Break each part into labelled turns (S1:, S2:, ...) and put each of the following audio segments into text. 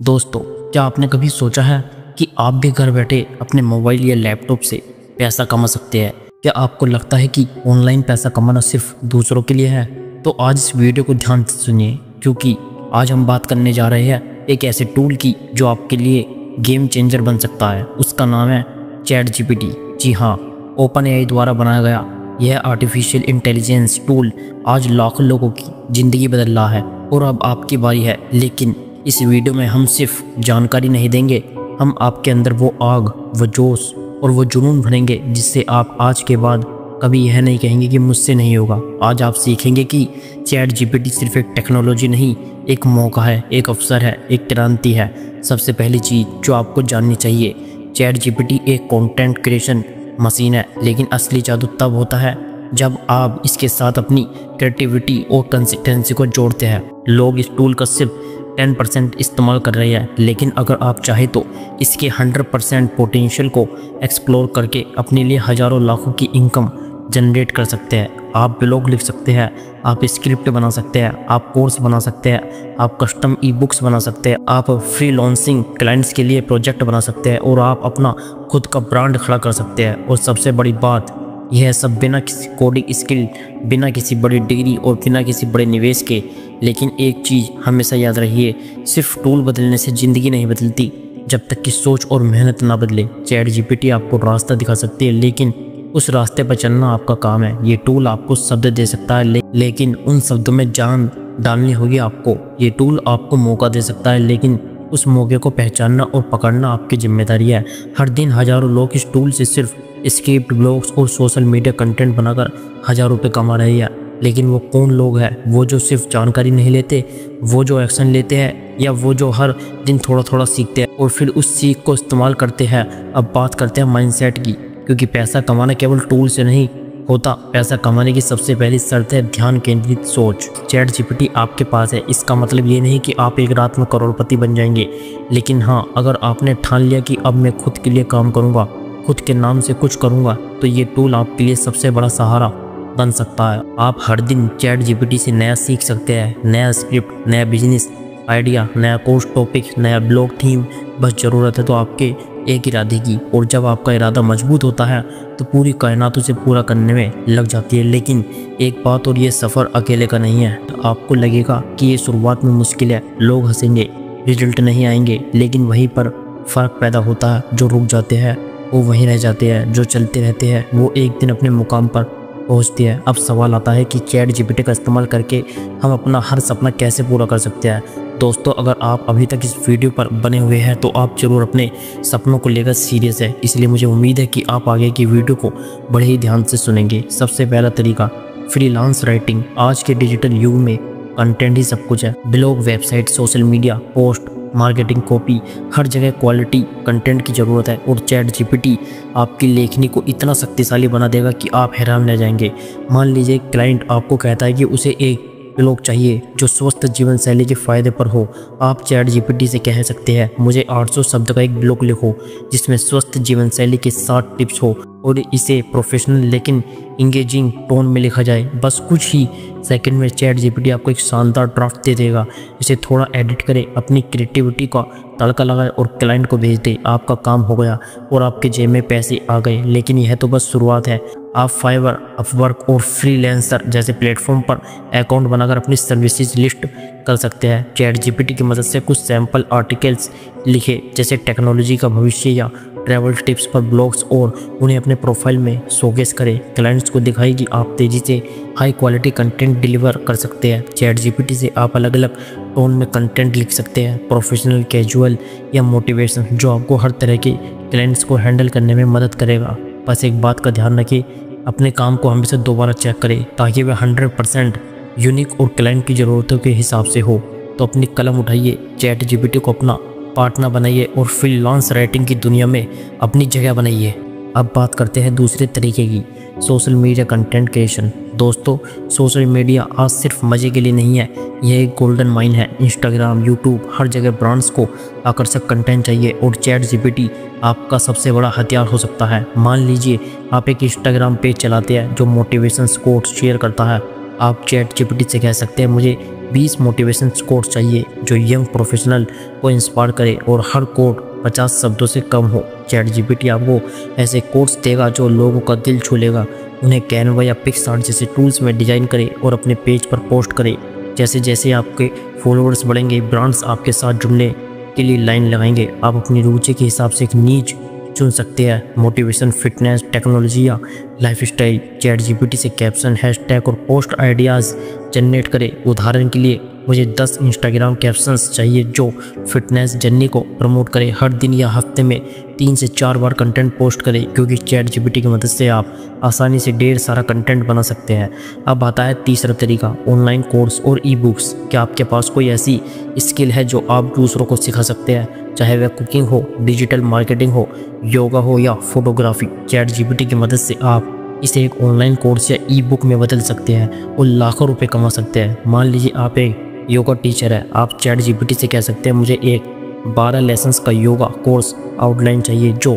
S1: दोस्तों, क्या आपने कभी सोचा है कि आप भी घर बैठे अपने मोबाइल या लैपटॉप से पैसा कमा सकते हैं? क्या आपको लगता है कि ऑनलाइन पैसा कमाना सिर्फ दूसरों के लिए है? तो आज इस वीडियो को ध्यान से सुनिए, क्योंकि आज हम बात करने जा रहे हैं एक ऐसे टूल की जो आपके लिए गेम चेंजर बन सकता है। उसका नाम है चैट जीपीटी। जी हाँ, ओपन एआई द्वारा बनाया गया यह आर्टिफिशियल इंटेलिजेंस टूल आज लाखों लोगों की ज़िंदगी बदल रहा है और अब आपकी बारी है। लेकिन इस वीडियो में हम सिर्फ जानकारी नहीं देंगे, हम आपके अंदर वो आग, वो जोश और वो जुनून भरेंगे जिससे आप आज के बाद कभी यह नहीं कहेंगे कि मुझसे नहीं होगा। आज आप सीखेंगे कि चैट जीपीटी सिर्फ एक टेक्नोलॉजी नहीं, एक मौका है, एक अवसर है, एक क्रांति है। सबसे पहली चीज़ जो आपको जाननी चाहिए, चैट जीपीटी एक कंटेंट क्रिएशन मशीन है, लेकिन असली जादू तब होता है जब आप इसके साथ अपनी क्रिएटिविटी और कंसिस्टेंसी को जोड़ते हैं। लोग इस टूल का सिर्फ 10% इस्तेमाल कर रहे हैं, लेकिन अगर आप चाहें तो इसके 100% पोटेंशियल को एक्सप्लोर करके अपने लिए हज़ारों लाखों की इनकम जनरेट कर सकते हैं। आप ब्लॉग लिख सकते हैं, आप स्क्रिप्ट बना सकते हैं, आप कोर्स बना सकते हैं, आप कस्टम ई बुक्स बना सकते हैं, आप फ्रीलांसिंग क्लाइंट्स के लिए प्रोजेक्ट बना सकते हैं और आप अपना खुद का ब्रांड खड़ा कर सकते हैं। और सबसे बड़ी बात, यह सब बिना किसी कोडिंग स्किल, बिना किसी बड़ी डिग्री और बिना किसी बड़े निवेश के। लेकिन एक चीज़ हमेशा याद रखिए, सिर्फ टूल बदलने से ज़िंदगी नहीं बदलती जब तक कि सोच और मेहनत ना बदले। चैट जीपीटी आपको रास्ता दिखा सकती है, लेकिन उस रास्ते पर चलना आपका काम है। ये टूल आपको शब्द दे सकता है, लेकिन उन शब्दों में जान डालनी होगी आपको। ये टूल आपको मौका दे सकता है, लेकिन उस मौके को पहचानना और पकड़ना आपकी जिम्मेदारी है। हर दिन हज़ारों लोग इस टूल से सिर्फ स्क्रिप्ट, ब्लॉग्स और सोशल मीडिया कंटेंट बनाकर हज़ारों रुपये कमा रहे हैं। लेकिन वो कौन लोग हैं? वो जो सिर्फ जानकारी नहीं लेते, वो जो एक्शन लेते हैं, या वो जो हर दिन थोड़ा थोड़ा सीखते हैं और फिर उस सीख को इस्तेमाल करते हैं। अब बात करते हैं माइंडसेट की, क्योंकि पैसा कमाना केवल टूल से नहीं होता। पैसा कमाने की सबसे पहली शर्त है ध्यान केंद्रित सोच। चैट जीपीटी आपके पास है, इसका मतलब ये नहीं कि आप एक रात में करोड़पति बन जाएंगे, लेकिन हाँ, अगर आपने ठान लिया कि अब मैं खुद के लिए काम करूँगा, खुद के नाम से कुछ करूँगा, तो ये टूल आपके लिए सबसे बड़ा सहारा बन सकता है। आप हर दिन चैट जीपीटी से नया सीख सकते हैं, नया स्क्रिप्ट, नया बिजनेस आइडिया, नया कोर्स टॉपिक, नया ब्लॉग थीम। बस ज़रूरत है तो आपके एक इरादे की, और जब आपका इरादा मजबूत होता है तो पूरी कायनात उसे पूरा करने में लग जाती है। लेकिन एक बात और, ये सफ़र अकेले का नहीं है। तो आपको लगेगा कि ये शुरुआत में मुश्किल है, लोग हंसेंगे, रिजल्ट नहीं आएंगे, लेकिन वहीं पर फ़र्क पैदा होता है। जो रुक जाते हैं वो वहीं रह जाते हैं, जो चलते रहते हैं वो एक दिन अपने मुकाम पर पहुंचती है। अब सवाल आता है कि चैट जीपीटी का इस्तेमाल करके हम अपना हर सपना कैसे पूरा कर सकते हैं। दोस्तों, अगर आप अभी तक इस वीडियो पर बने हुए हैं तो आप ज़रूर अपने सपनों को लेकर सीरियस है, इसलिए मुझे उम्मीद है कि आप आगे की वीडियो को बड़े ही ध्यान से सुनेंगे। सबसे पहला तरीका, फ्रीलांस राइटिंग। आज के डिजिटल युग में कंटेंट ही सब कुछ है। Blog, website, social media post, marketing, copy, हर जगह क्वालिटी कंटेंट की ज़रूरत है। और चैट जीपीटी आपकी लेखनी को इतना शक्तिशाली बना देगा कि आप हैरान रह जाएंगे। मान लीजिए क्लाइंट आपको कहता है कि उसे एक ब्लॉग चाहिए जो स्वस्थ जीवन शैली के फ़ायदे पर हो। आप चैट जीपीटी से कह सकते हैं, मुझे 800 शब्द का एक ब्लॉग लिखो जिसमें स्वस्थ जीवन शैली के 60 टिप्स हो, और इसे प्रोफेशनल लेकिन इंगेजिंग टोन में लिखा जाए। बस कुछ ही सेकंड में चैट जीपीटी आपको एक शानदार ड्राफ्ट दे देगा। इसे थोड़ा एडिट करें, अपनी क्रिएटिविटी का तड़का लगाए और क्लाइंट को भेज दे। आपका काम हो गया और आपके जेब में पैसे आ गए। लेकिन यह तो बस शुरुआत है। आप फाइवर, अपवर्क और फ्रीलांसर जैसे प्लेटफॉर्म पर अकाउंट बनाकर अपनी सर्विसेज लिस्ट कर सकते हैं। चैट जीपीटी की मदद से कुछ सैम्पल आर्टिकल्स लिखे, जैसे टेक्नोलॉजी का भविष्य या ट्रैवल टिप्स पर ब्लॉग्स, और उन्हें अपने प्रोफाइल में शोकेस करें। क्लाइंट्स को दिखाई कि आप तेज़ी से हाई क्वालिटी कंटेंट डिलीवर कर सकते हैं। चैट जीपीटी से आप अलग अलग टोन में कंटेंट लिख सकते हैं, प्रोफेशनल, कैजुअल या मोटिवेशन, जो आपको हर तरह के क्लाइंट्स को हैंडल करने में मदद करेगा। बस एक बात का ध्यान रखिए, अपने काम को हमेशा दोबारा चेक करें ताकि वह 100% यूनिक और क्लाइंट की ज़रूरतों के हिसाब से हो। तो अपनी कलम उठाइए, चैट जीपीटी को अपना पार्टनर बनाइए और फ्रीलांस राइटिंग की दुनिया में अपनी जगह बनाइए। अब बात करते हैं दूसरे तरीके की, सोशल मीडिया कंटेंट क्रिएशन। दोस्तों, सोशल मीडिया आज सिर्फ मज़े के लिए नहीं है, यह एक गोल्डन माइन है। इंस्टाग्राम, यूट्यूब, हर जगह ब्रांड्स को आकर्षक कंटेंट चाहिए और चैट जीपीटी आपका सबसे बड़ा हथियार हो सकता है। मान लीजिए आप एक इंस्टाग्राम पेज चलाते हैं जो मोटिवेशन कोट्स शेयर करता है। आप चैट जीपीटी से कह सकते हैं मुझे 20 मोटिवेशन कोट्स चाहिए जो यंग प्रोफेशनल को इंस्पायर करे और हर कोट 50 शब्दों से कम हो। चैट जीपीटी आपको ऐसे कोट्स देगा जो लोगों का दिल छू लेगा। उन्हें कैनवा या पिक्सआर्ट जैसे टूल्स में डिज़ाइन करें और अपने पेज पर पोस्ट करें। जैसे जैसे आपके फॉलोअर्स बढ़ेंगे, ब्रांड्स आपके साथ जुड़ने के लिए लाइन लगाएंगे। आप अपनी रुचि के हिसाब से एक नीच चुन सकते हैं, मोटिवेशन, फिटनेस, टेक्नोलॉजी या लाइफस्टाइल। चैट जीपीटी से कैप्शन, हैशटैग और पोस्ट आइडियाज़ जनरेट करें। उदाहरण के लिए मुझे 10 इंस्टाग्राम कैप्शंस चाहिए जो फिटनेस जर्नी को प्रमोट करें। हर दिन या हफ्ते में 3 से 4 बार कंटेंट पोस्ट करें, क्योंकि चैट जीपीटी की मदद से आप आसानी से ढेर सारा कंटेंट बना सकते हैं। अब आता है तीसरा तरीका, ऑनलाइन कोर्स और ई बुक्स। क्या आपके पास कोई ऐसी स्किल है जो आप दूसरों को सिखा सकते हैं, चाहे वह कुकिंग हो, डिजिटल मार्केटिंग हो, योगा हो या फोटोग्राफी? चैट जीपीटी की मदद से आप इसे एक ऑनलाइन कोर्स या ई बुक में बदल सकते हैं और लाखों रुपए कमा सकते हैं। मान लीजिए आप एक योगा टीचर है, आप चैट जीपीटी से कह सकते हैं मुझे एक 12 लेसन्स का योगा कोर्स आउटलाइन चाहिए जो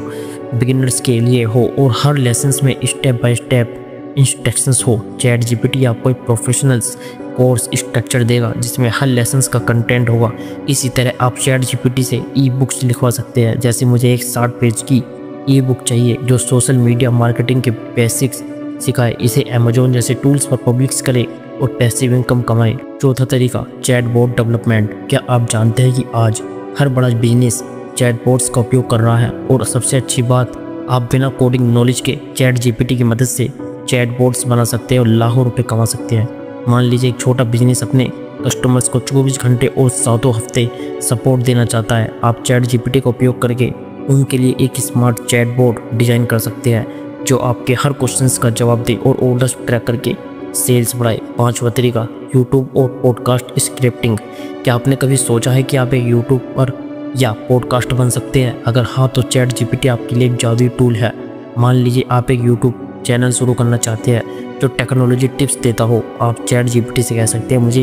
S1: बिगिनर्स के लिए हो और हर लेसन्स में स्टेप बाय स्टेप इंस्ट्रक्शंस हो। चैट जीपीटी आपको एक प्रोफेशनल्स कोर्स स्ट्रक्चर देगा जिसमें हर लेसन्स का कंटेंट होगा। इसी तरह आप चैट जीपीटी से ई बुक्स लिखवा सकते हैं। जैसे मुझे एक 60 पेज की ई बुक चाहिए जो सोशल मीडिया मार्केटिंग के बेसिक्स सिखाए। इसे अमेजोन जैसे टूल्स पर पब्लिश करें और पैसिव इनकम कमाएं। चौथा तरीका, चैटबॉट डेवलपमेंट। क्या आप जानते हैं कि आज हर बड़ा बिजनेस चैटबॉट्स का उपयोग कर रहा है? और सबसे अच्छी बात, आप बिना कोडिंग नॉलेज के चैट जीपीटी की मदद से चैटबॉट्स बना सकते हैं और लाखों रुपए कमा सकते हैं। मान लीजिए एक छोटा बिजनेस अपने कस्टमर्स को 24 घंटे और 7 हफ्ते सपोर्ट देना चाहता है। आप चैट जीपीटी का उपयोग करके उनके लिए एक स्मार्ट चैटबॉट डिज़ाइन कर सकते हैं जो आपके हर क्वेश्चंस का जवाब दे और ऑर्डर्स ट्रैक करके सेल्स बढ़ाए। पांचवा तरीका, यूट्यूब और पॉडकास्ट स्क्रिप्टिंग। क्या आपने कभी सोचा है कि आप एक यूट्यूबर या पॉडकास्ट बन सकते हैं? अगर हाँ, तो चैट जीपीटी आपके लिए एक जादुई टूल है। मान लीजिए आप एक यूट्यूब चैनल शुरू करना चाहते हैं जो टेक्नोलॉजी टिप्स देता हो। आप चैट जीपीटी से कह सकते हैं मुझे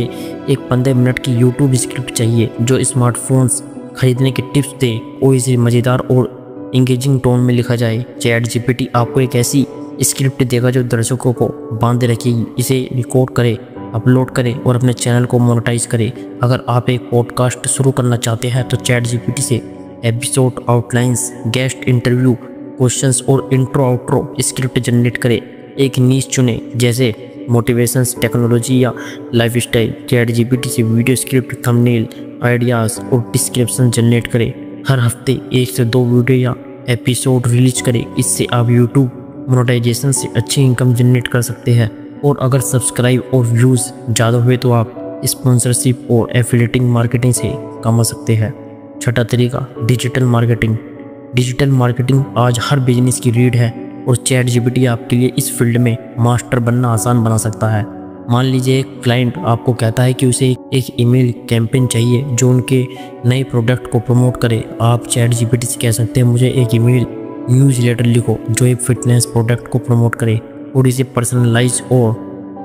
S1: एक 15 मिनट की यूट्यूब स्क्रिप्ट चाहिए जो स्मार्टफोन्स खरीदने की टिप्स दे और इसे मज़ेदार और इंगेजिंग टोन में लिखा जाए। चैट जीपीटी आपको एक ऐसी स्क्रिप्ट देगा जो दर्शकों को बांधे रखेगी। इसे रिकॉर्ड करें, अपलोड करें और अपने चैनल को मोनेटाइज करें। अगर आप एक पॉडकास्ट शुरू करना चाहते हैं तो चैट जीपीटी से episode outlines, guest interview, questions और इंट्रो आउट्रो स्क्रिप्ट जनरेट करें। एक नीश चुने जैसे मोटिवेशंस, टेक्नोलॉजी या लाइफस्टाइल। चैट जीपीटी से वीडियो स्क्रिप्ट, थंबनेल, आइडियाज़ और डिस्क्रिप्शन जनरेट करें। हर हफ्ते 1 से 2 वीडियो या एपिसोड रिलीज करें। इससे आप यूट्यूब मोनेटाइजेशन से अच्छी इनकम जनरेट कर सकते हैं। और अगर सब्सक्राइब और व्यूज़ ज़्यादा हुए तो आप स्पॉन्सरशिप और एफिलिएटिंग मार्केटिंग से कमा सकते हैं। छठा तरीका, डिजिटल मार्केटिंग। डिजिटल मार्केटिंग आज हर बिजनेस की रीढ़ है और चैट जीपीटी आपके लिए इस फील्ड में मास्टर बनना आसान बना सकता है। मान लीजिए एक क्लाइंट आपको कहता है कि उसे एक ईमेल कैंपेन चाहिए जो उनके नए प्रोडक्ट को प्रमोट करे। आप चैट जीपीटी से कह सकते हैं मुझे एक ईमेल न्यूज़लेटर लिखो जो एक फिटनेस प्रोडक्ट को प्रमोट करे और इसे पर्सनलाइज और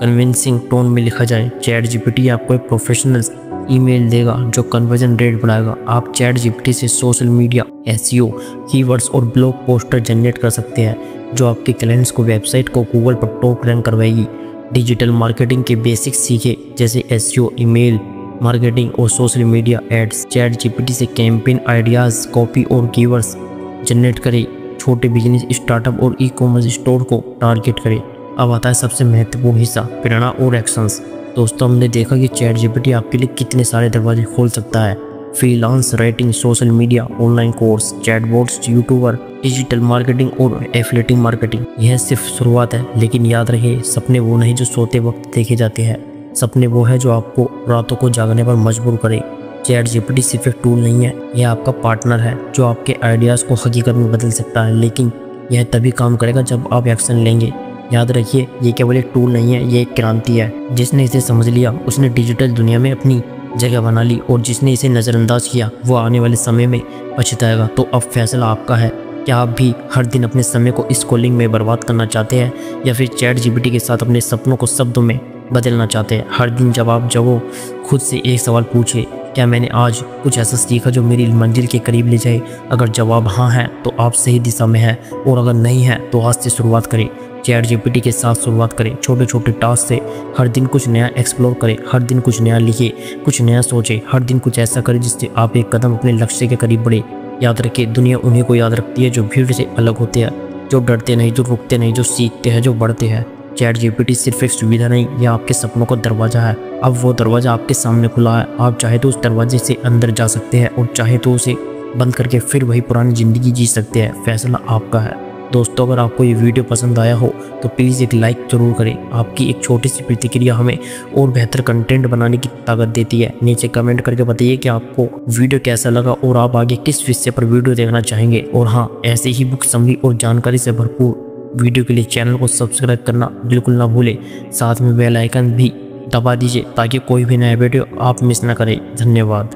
S1: कन्विंसिंग टोन में लिखा जाए। चैट जीपीटी आपको एक प्रोफेशनल ईमेल देगा जो कन्वर्जन रेट बढ़ाएगा। आप चैट जीपीटी से सोशल मीडिया, एसईओ, कीवर्ड्स और ब्लॉग पोस्टर जनरेट कर सकते हैं जो आपके क्लाइंट्स को वेबसाइट को गूगल पर टॉप रैंक करवाएगी। डिजिटल मार्केटिंग के बेसिक्स सीखे जैसे एसईओ, ईमेल मार्केटिंग और social media ads. ChatGPT से कैंपेन आइडियाज़, कॉपी और कीवर्ड्स जनरेट करें। छोटे बिजनेस, स्टार्टअप और ई कॉमर्स स्टोर को टारगेट करें। अब आता है सबसे महत्वपूर्ण हिस्सा, प्रेरणा और एक्शंस। दोस्तों, हमने देखा कि चैट जीपीटी आपके लिए कितने सारे दरवाजे खोल सकता है। Freelance writing, social media, online course, chatbots, YouTuber, digital marketing और एफिलिएटिंग मार्केटिंग। यह सिर्फ शुरुआत है, लेकिन याद रहे सपने वो नहीं जो सोते वक्त देखे जाते हैं। सपने वो है जो आपको रातों को जागने पर मजबूर करे। चैट जीपीटी सिर्फ एक टूल नहीं है, यह आपका पार्टनर है जो आपके आइडियाज़ को हकीकत में बदल सकता है। लेकिन यह तभी काम करेगा जब आप एक्शन लेंगे। याद रखिए, ये केवल एक टूल नहीं है, ये एक क्रांति है। जिसने इसे समझ लिया उसने डिजिटल दुनिया में अपनी जगह बना ली और जिसने इसे नज़रअंदाज किया वो आने वाले समय में पछताएगा। तो अब फैसला आपका है। क्या आप भी हर दिन अपने समय को स्क्रॉलिंग में बर्बाद करना चाहते हैं या फिर चैट जीपीटी के साथ अपने सपनों को शब्दों में बदलना चाहते हैं? हर दिन जब आप जगो खुद से एक सवाल पूछे, क्या मैंने आज कुछ ऐसा सीखा जो मेरी मंजिल के करीब ले जाए? अगर जवाब हाँ है तो आप सही दिशा में हैं, और अगर नहीं है तो आज से शुरुआत करें। ChatGPT के साथ शुरुआत करें, छोटे छोटे टास्क से। हर दिन कुछ नया एक्सप्लोर करें, हर दिन कुछ नया लिखे, कुछ नया सोचें, हर दिन कुछ ऐसा करें जिससे आप एक कदम अपने लक्ष्य के करीब बढ़े। याद रखें, दुनिया उन्हीं को याद रखती है जो भीड़ से अलग होते हैं, जो डरते नहीं, जो रुकते नहीं, जो सीखते हैं, जो बढ़ते हैं। ChatGPT सिर्फ एक सुविधा नहीं, यह आपके सपनों का दरवाज़ा है। अब वो दरवाज़ा आपके सामने खुला है। आप चाहे तो उस दरवाजे से अंदर जा सकते हैं, और चाहे तो उसे बंद करके फिर वही पुरानी ज़िंदगी जी सकते हैं। फैसला आपका है। दोस्तों, अगर आपको ये वीडियो पसंद आया हो तो प्लीज़ एक लाइक ज़रूर करें। आपकी एक छोटी सी प्रतिक्रिया हमें और बेहतर कंटेंट बनाने की ताकत देती है। नीचे कमेंट करके बताइए कि आपको वीडियो कैसा लगा और आप आगे किस विषय पर वीडियो देखना चाहेंगे। और हाँ, ऐसे ही बुक समरी और जानकारी से भरपूर वीडियो के लिए चैनल को सब्सक्राइब करना बिल्कुल ना भूलें। साथ में बेल आइकन भी दबा दीजिए ताकि कोई भी नया वीडियो आप मिस ना करें। धन्यवाद।